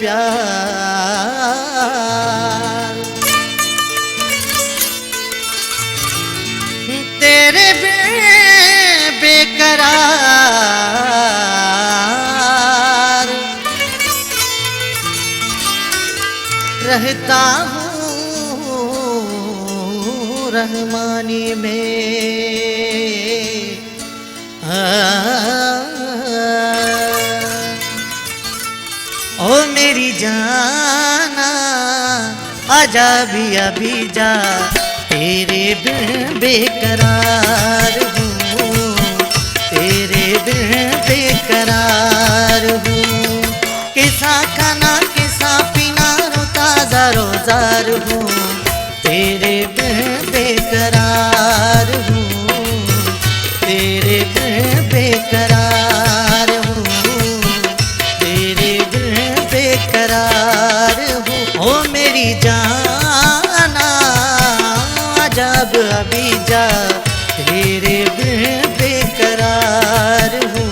प्यार। तेरे बेकरार रहता हूँ रहमानी में। ओ मेरी जाना आजा भी अभी जा, तेरे बिन बेकरार हूँ, तेरे बिन बेकरार हूँ। किसा खाना किसा पीना रोता रोजार हूँ, तेरे बिन बेकरार हूँ, तेरे बिन बेकरार हूँ, तेरे बिन बेकरार हूँ। ओ मेरी जाना जब अभी जा, तेरे बिन बेकरार हूँ,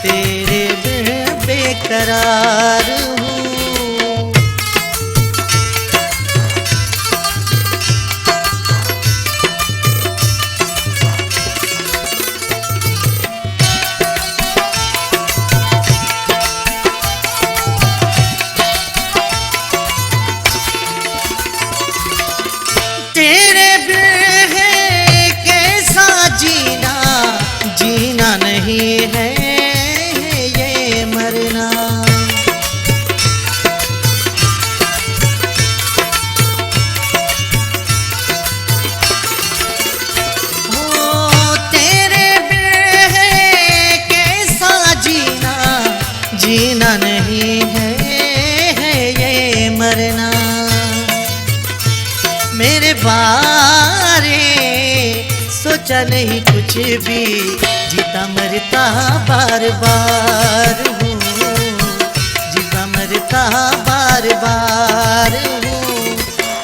तेरे बिन बेकरार हूँ। तेरे बिन है कैसा जीना, जीना नहीं है ये मरना। ओ तेरे बिन है कैसा जीना, जीना नहीं है ये मरना। मेरे बारे सोचा नहीं कुछ भी, जीता मरता बार बार हूँ, जीता मरता बार बार हूँ।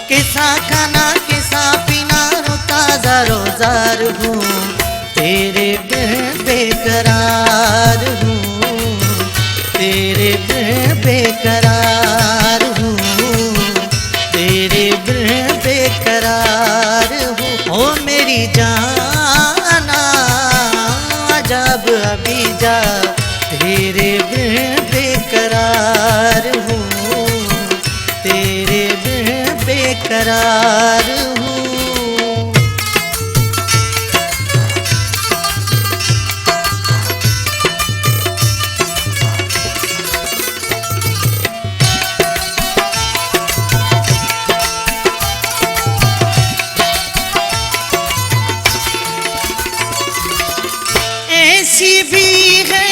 कैसा खाना कैसा पीना रोता रोजार हूँ, तेरे बिन बेकरार हूँ, तेरे बिन बेकरार हूँ, तेरे बिन बेकरार हूँ। ओ मेरी जाना जब अभी जा, तेरे बिन बेकरार हूँ, तेरे बिन बेकरार हूँ। ऐसी भी है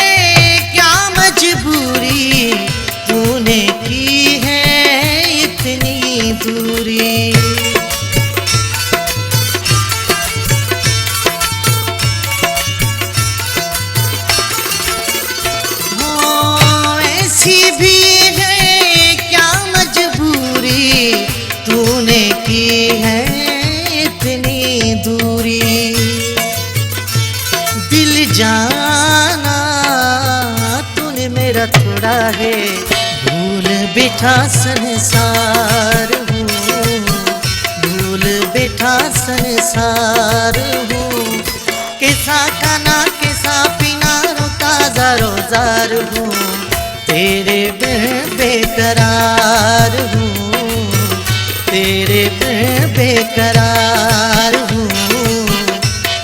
क्या मजबूरी, तूने की है इतनी दूरी। हो ऐसी भी है क्या मजबूरी, तूने की है इतनी दूरी। दिल जाना तूने मेरा थोड़ा है, भूल बैठा संसार हूँ, भूल बैठा संसार हूँ। कैसा खाना कैसा पीना रोता रोजार हूँ, तेरे बिन बेकरार हूँ, तेरे बिन बेकरार हूँ,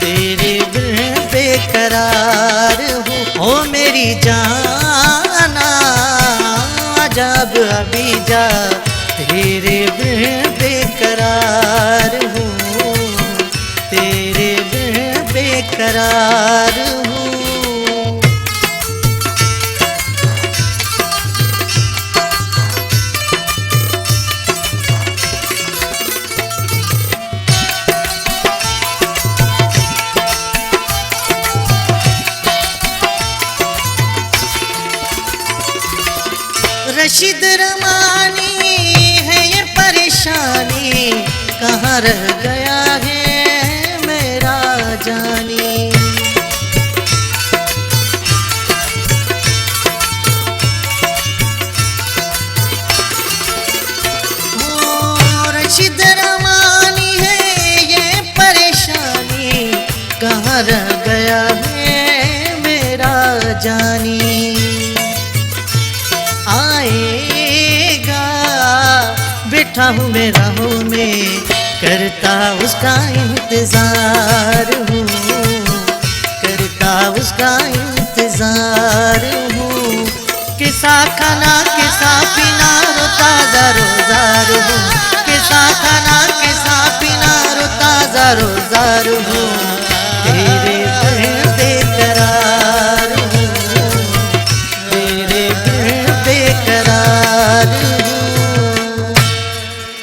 तेरे बिन बेकरार हूँ। ओ मेरी जाना जब अभी जा, तेरे बिन बेकरार हूँ, तेरे बिन बेकरार हूँ। रशीद रमानी है ये परेशानी, कहाँ रह गया है मेरा जानी। बैठा हूँ मैं राहों में, करता उसका इंतजार हूँ, करता उसका इंतजार हूँ। किसा खाना किसा पीना रोता ज़ारो ज़ार हूँ, किसा खाना किसा पीना रोता ज़ारो ज़ार हूँ।